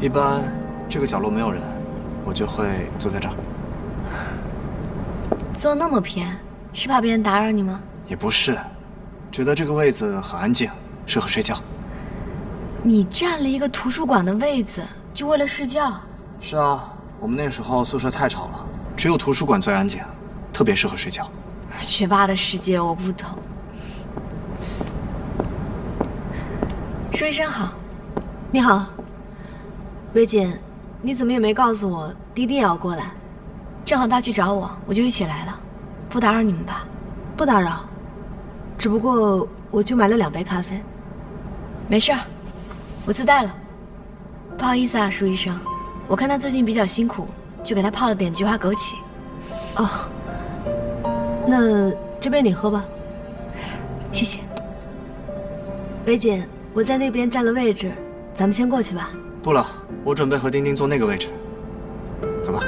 一般这个角落没有人，我就会坐在这儿。坐那么偏，是怕别人打扰你吗？也不是，觉得这个位子很安静，适合睡觉。你占了一个图书馆的位子，就为了睡觉？是啊，我们那时候宿舍太吵了，只有图书馆最安静，特别适合睡觉。学霸的世界我不懂。舒医生好。你好，薇姐，你怎么也没告诉我滴滴也要过来？正好他去找我，我就一起来了，不打扰你们吧？不打扰，只不过我就买了2杯咖啡。没事儿，我自带了。不好意思啊，舒医生，我看他最近比较辛苦，就给他泡了点菊花枸杞。哦，那这杯你喝吧。谢谢。薇姐，我在那边占了位置，咱们先过去吧。不了，我准备和丁丁坐那个位置。走吧。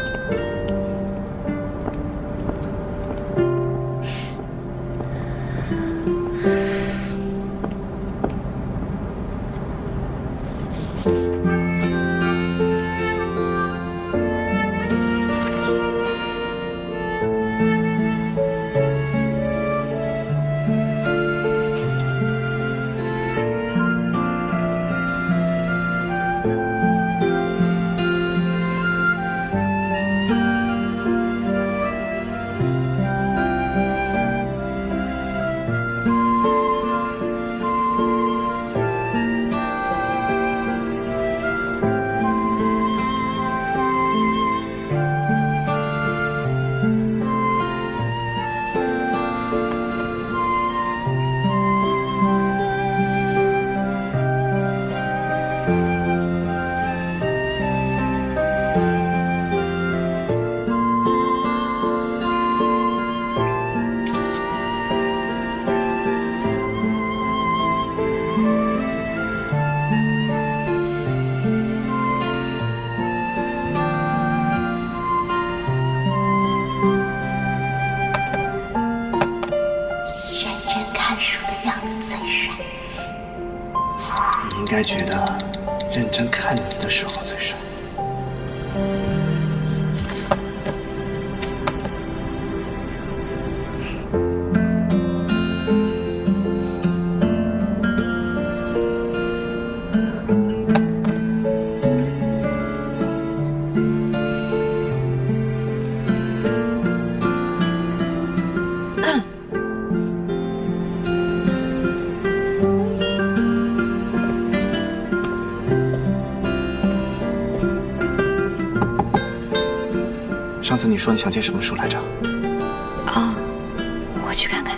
应该觉得认真看你的时候最帅。上次你说你想借什么书来着？哦，我去看看。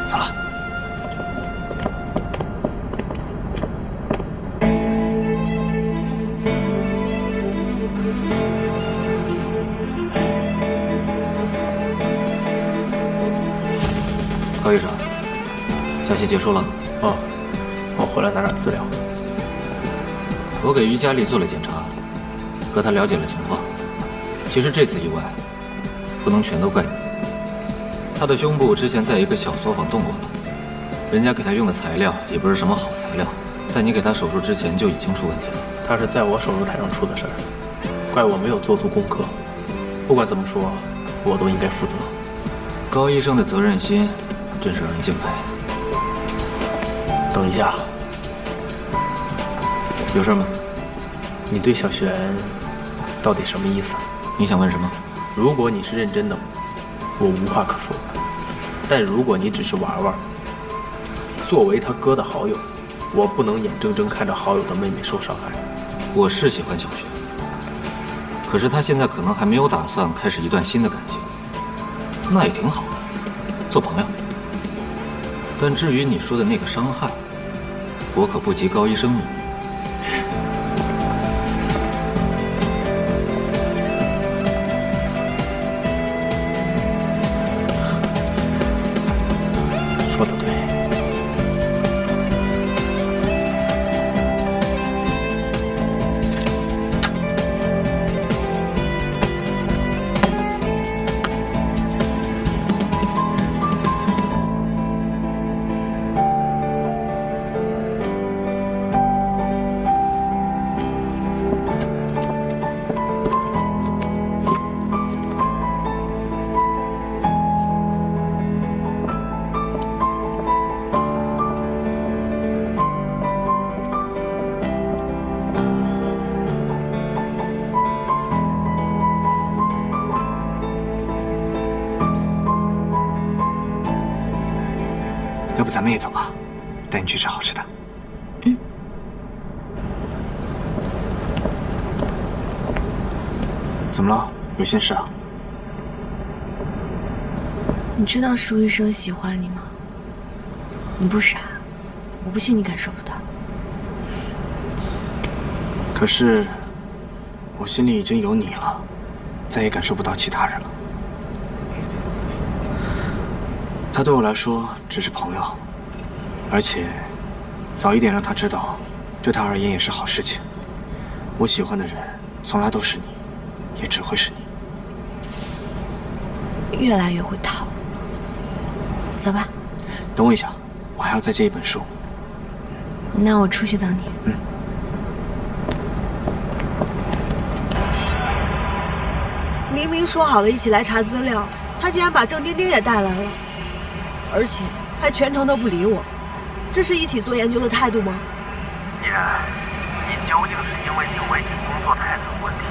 走了。高医生，小戏结束了。哦，我回来拿点资料。我给于佳丽做了检查，和她了解了情况。其实这次意外，不能全都怪你。她的胸部之前在一个小作坊动过了，人家给她用的材料也不是什么好材料，在你给她手术之前就已经出问题了。她是在我手术台上出的事儿，怪我没有做足功课。不管怎么说，我都应该负责。高医生的责任心真是让人敬佩。等一下，有事吗？你对小璇到底什么意思？你想问什么？如果你是认真的，我无话可说；但如果你只是玩玩，作为他哥的好友，我不能眼睁睁看着好友的妹妹受伤害。我是喜欢小雪，可是她现在可能还没有打算开始一段新的感情，那也挺好的，做朋友。但至于你说的那个伤害，我可不及高医生你。说得对。要不咱们也走吧，带你去吃好吃的。怎么了？有心事啊？你知道舒医生喜欢你吗？你不傻，我不信你感受不到。可是，我心里已经有你了，再也感受不到其他人了。他对我来说只是朋友，而且早一点让他知道，对他而言也是好事情。我喜欢的人从来都是你，也只会是你。越来越会套路。走吧。等我一下，我还要再借一本书。那我出去等你。明明说好了一起来查资料，他竟然把郑丁丁也带来了，而且还全程都不理我，这是一起做研究的态度吗？依然，你究竟是因为宁伟景工作态度问题，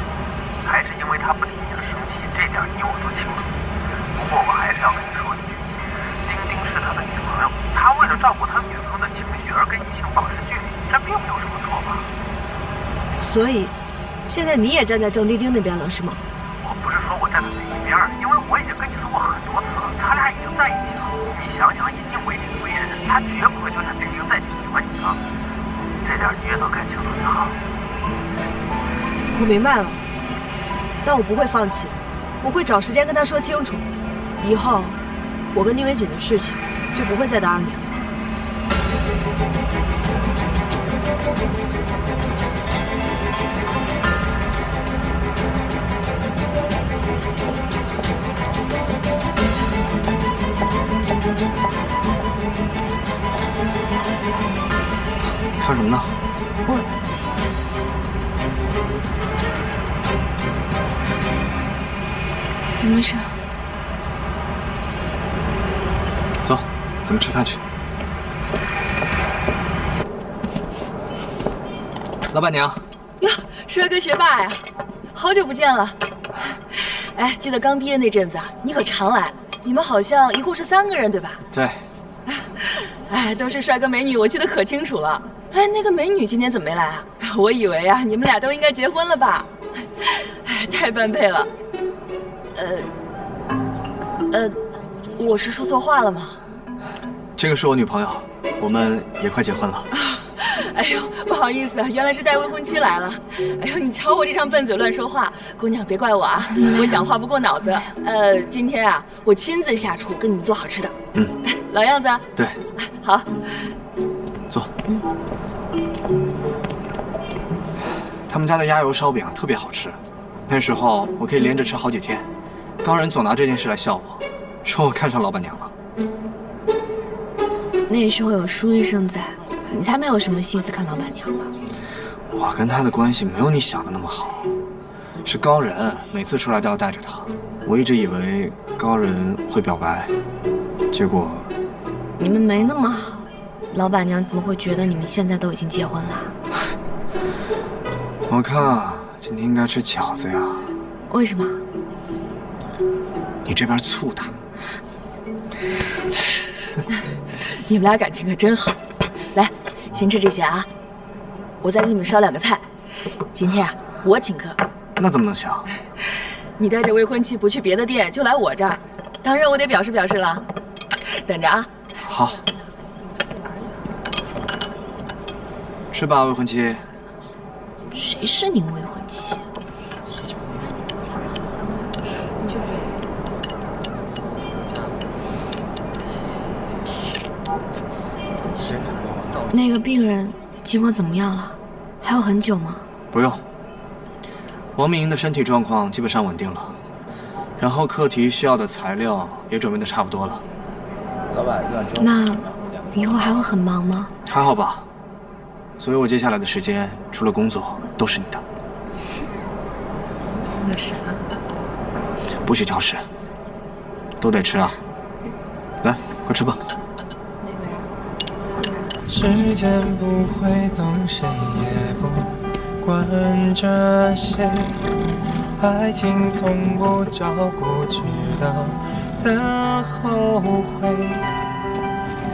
还是因为他不听你的生气？这点你我都清楚。不过我还是要跟你说一句，丁丁是他的女朋友，他为了照顾他女朋友的情绪而跟异性保持距离，这并没有什么错吧？所以，现在你也站在郑丁丁那边了，是吗？我不是说我站在哪一边，因为我已经跟你说过很多次了，他俩已经在一起了。你想想，以宁伟景为人，他绝不会就算丁丁再喜欢你了。这点你也都看清楚就好。我明白了，但我不会放弃，我会找时间跟他说清楚。以后，我跟宁伟景的事情就不会再打扰你了。看什么呢？没事。走，咱们吃饭去。老板娘。哟，帅哥学霸呀，好久不见了。哎，记得刚毕业那阵子啊，你可常来。你们好像一共是3个人，对吧？对。哎，都是帅哥美女，我记得可清楚了。哎，那个美女今天怎么没来啊？我以为啊，你们俩都应该结婚了吧？哎，太般配了。我是说错话了吗？这个是我女朋友，我们也快结婚了。哎呦，不好意思啊，原来是带未婚妻来了。哎呦，你瞧我这张笨嘴乱说话，姑娘别怪我啊，我讲话不过脑子。今天啊，我亲自下厨给你们做好吃的。老样子啊。对。好。坐。他们家的鸭油烧饼特别好吃，那时候我可以连着吃好几天。高人总拿这件事来笑我，说我看上老板娘了。那时候有舒医生在，你才没有什么心思看老板娘吧？我跟他的关系没有你想的那么好，是高人每次出来都要带着他。我一直以为高人会表白，结果你们没那么好，老板娘怎么会觉得你们现在都已经结婚了？我看今天应该吃饺子呀。为什么？你这边醋大。你们俩感情可真好。来，先吃这些啊，我再给你们烧2个菜。今天啊，我请客。那怎么能行？你带着未婚妻不去别的店，就来我这儿，当然我得表示表示了。等着啊。好，吃吧，未婚妻。谁是您未婚妻？那个病人情况怎么样了？还要很久吗？不用。王明英的身体状况基本上稳定了，然后课题需要的材料也准备的差不多了。那以后还会很忙吗？还好吧。所以我接下来的时间除了工作都是你的。那啥？不许挑食，都得吃啊！来，快吃吧。时间不会等，谁也不管着谁，爱情从不照顾直到的后悔。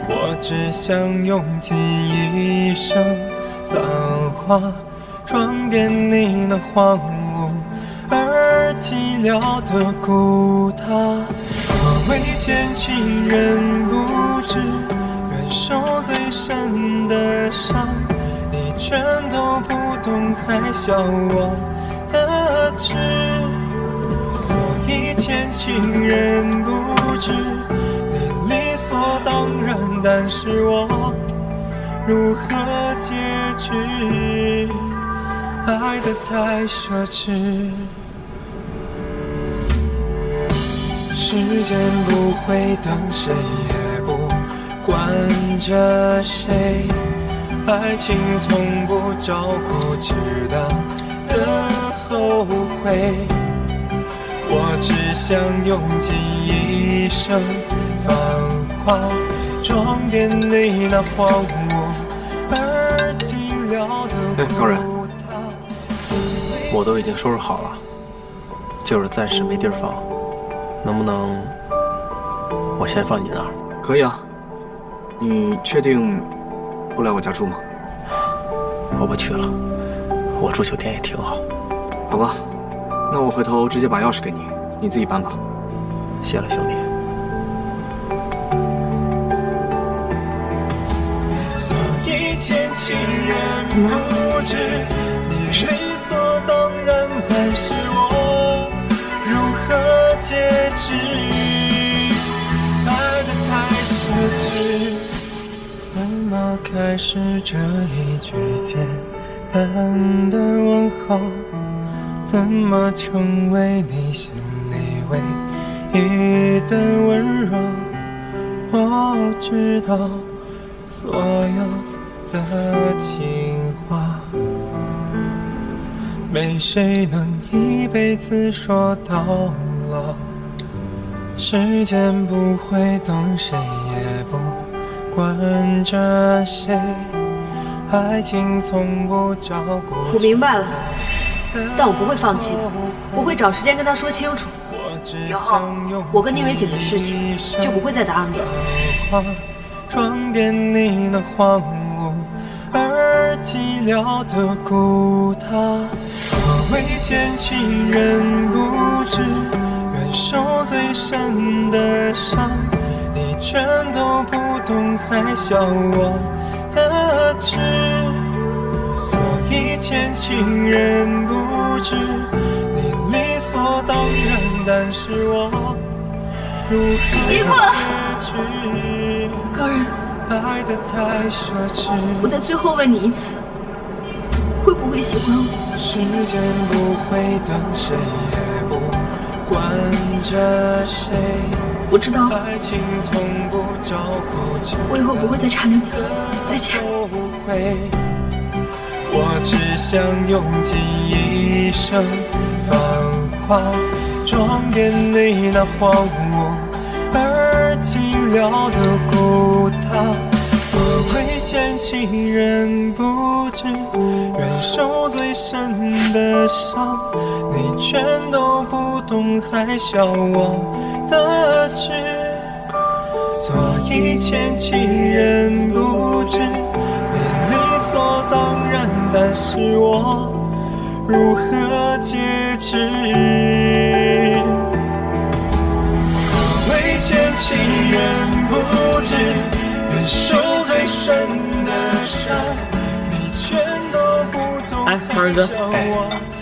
我只想用尽一生繁华，装点你那荒芜而寂寥的孤塔。何为前情人不知，忍受最深的伤，你全都不懂，还笑我的痴。所以前情人不知，你理所当然，但是我如何解释？爱得太奢侈。时间不会等，谁也不管着谁，爱情从不照顾直到的后悔。我只想用尽一生繁华，装点你那荒芜而寂寥的高人，我都已经收拾好了，就是暂时没地儿放，能不能我先放你那儿？可以啊。你确定不来我家住吗？我不去了，我住酒店也挺好。好吧，那我回头直接把钥匙给你，你自己搬吧。谢了，兄弟。所以前情人不知，你理所当然，但是我如何解释？爱得太奢侈，怎么开始这一句简单的问候？怎么成为你心里唯一的温柔？我知道所有的情话，没谁能一辈子说到老。时间不会等，谁也不管着谁，爱情从不照顾。我明白了，但我不会放弃的，我会找时间跟他说清楚。以后我跟宁伟景的事情就不会再打扰你了。装点你那荒芜而寂寥的孤塔。何为前情人不知，忍受最深的伤，你全都不懂，还笑我的痴。所以前情人不知，你理所当然，但是我如何别过来！高人，爱得太奢侈。我再最后问你一次，会不会喜欢我？时间不会等，谁也不管着谁。我知道了，爱情从不照顾直我以后不会再缠着你了。再见。我只想用尽一生繁华，装点你那荒芜而寂寥的孤塔。何为前情人不知，忍受最深的伤，你全都不懂，还笑我的痴。所以牵起人不知，你理所当然，但是我如何解释？何谓牵起人不知，忍受最深的伤，你全都不懂。哎，胖人哥，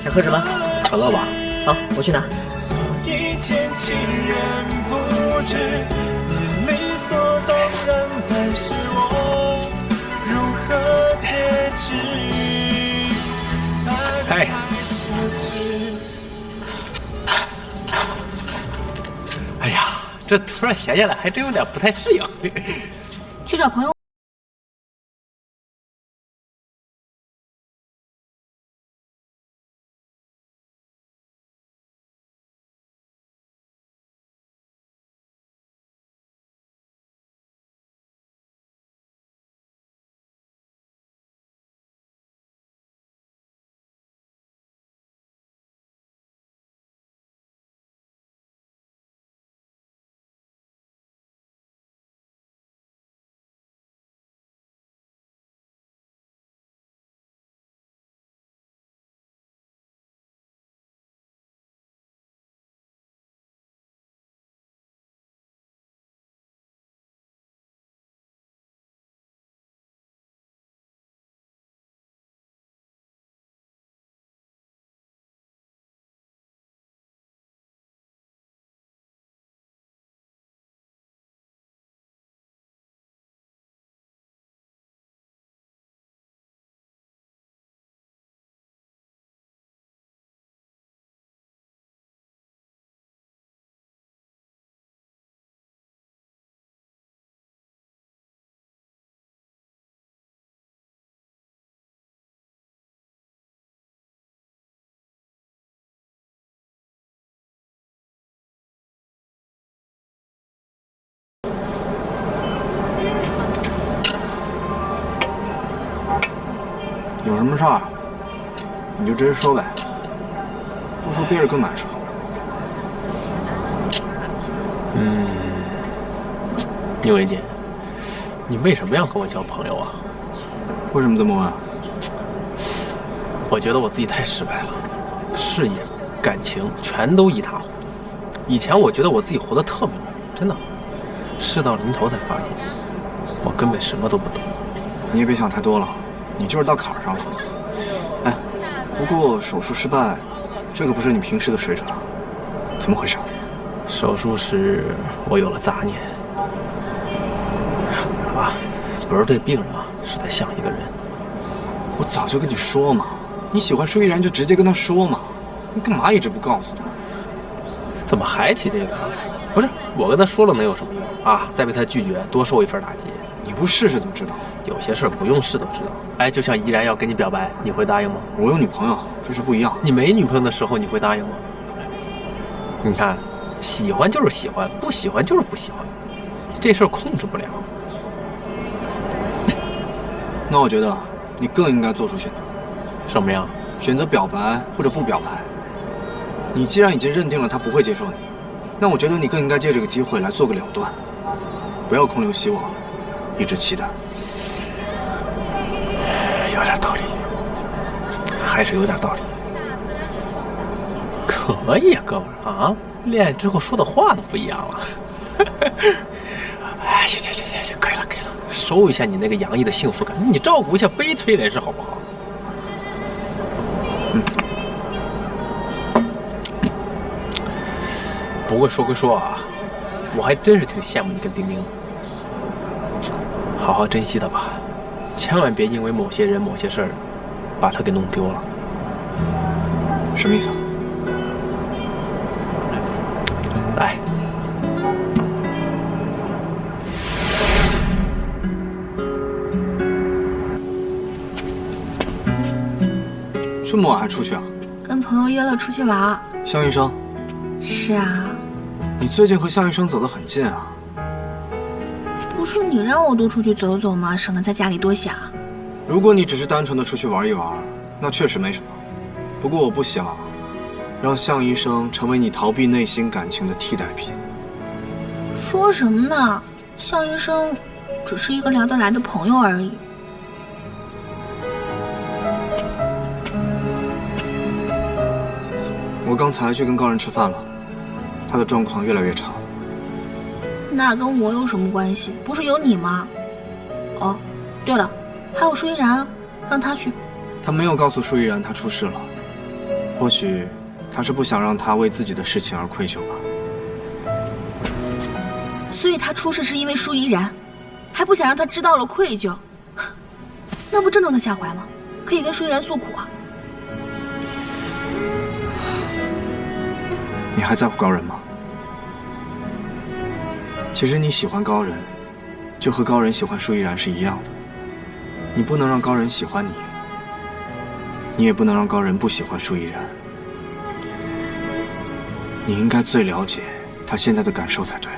想喝什么？可乐吧。好，我去拿。所以牵起人不知，你理所当然，但是我如何解释？哎，哎呀，这突然闲下来，还真有点不太适应。去找朋友。有什么事儿，你就直接说呗，不说憋着更难受。宁伟姐，你为什么要跟我交朋友啊？为什么这么问？我觉得我自己太失败了，事业、感情全都一塌糊涂。以前我觉得我自己活得特明白，真的，事到临头才发现，我根本什么都不懂。你也别想太多了，你就是到坎儿上了。哎，不过手术失败，这个不是你平时的水准啊，怎么回事？手术时我有了杂念，不是对病人啊，是在想一个人。我早就跟你说嘛，你喜欢舒依然就直接跟他说嘛，你干嘛一直不告诉他？怎么还提这个？不是我跟他说了能有什么用啊？再被他拒绝，多受一份打击。你不试试怎么知道？有些事儿不用试都知道。哎，就像依然要跟你表白，你会答应吗？我有女朋友，这是不一样。你没女朋友的时候，你会答应吗？你看，喜欢就是喜欢，不喜欢就是不喜欢，这事儿控制不了。那我觉得你更应该做出选择。什么呀？选择表白或者不表白。你既然已经认定了他不会接受你，那我觉得你更应该借这个机会来做个了断，不要空留希望，一直期待。有点道理，还是有点道理。可以啊，哥们儿啊，恋爱之后说的话都不一样了。哎，行，可以了，收一下你那个洋溢的幸福感，你照顾一下悲催人士好不好？不过说归说啊，我还真是挺羡慕你跟丁丁的。好好珍惜他吧，千万别因为某些人、某些事儿，把他给弄丢了。什么意思？来。这么晚还出去啊？跟朋友约了出去玩。向医生。是啊。你最近和向医生走得很近啊。不是你让我多出去走走吗？省得在家里多想。如果你只是单纯的出去玩一玩，那确实没什么。不过我不想让向医生成为你逃避内心感情的替代品。说什么呢？肖医生只是一个聊得来的朋友而已。我刚才去跟高人吃饭了，他的状况越来越差。那跟我有什么关系？不是有你吗？哦，对了，还有舒依然啊，让他去。他没有告诉舒依然他出事了，或许他是不想让他为自己的事情而愧疚吧。所以他出事是因为舒依然，还不想让他知道了愧疚，那不正中他下怀吗？可以跟舒依然诉苦啊。你还在乎高人吗？其实你喜欢高人，就和高人喜欢舒依然是一样的。你不能让高人喜欢你，你也不能让高人不喜欢舒依然。你应该最了解他现在的感受才对。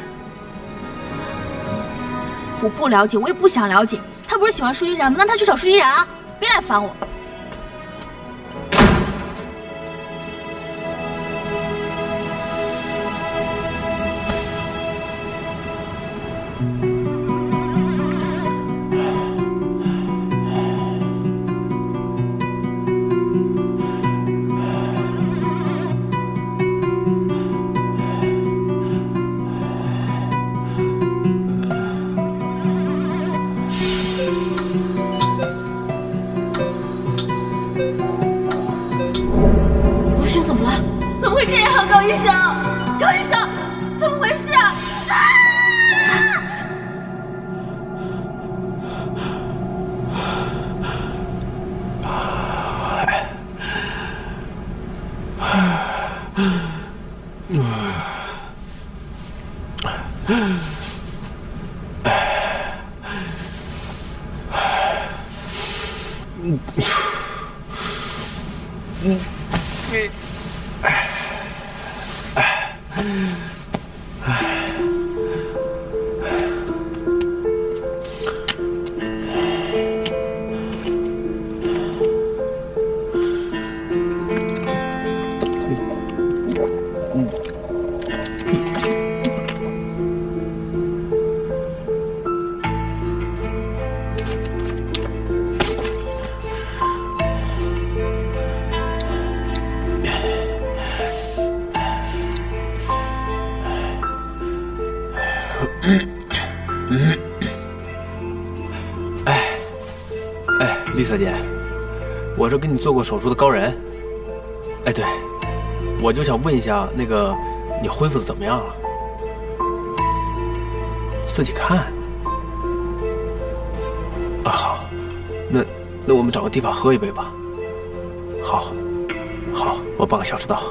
我不了解，我也不想了解。他不是喜欢舒依然吗？那他去找舒依然啊！别来烦我。高医生，怎么回事啊？丽萨姐，我是给你做过手术的高人。哎，对，我就想问一下，那个你恢复的怎么样了？自己看。啊，好，那我们找个地方喝一杯吧。好，好，我半个小时到。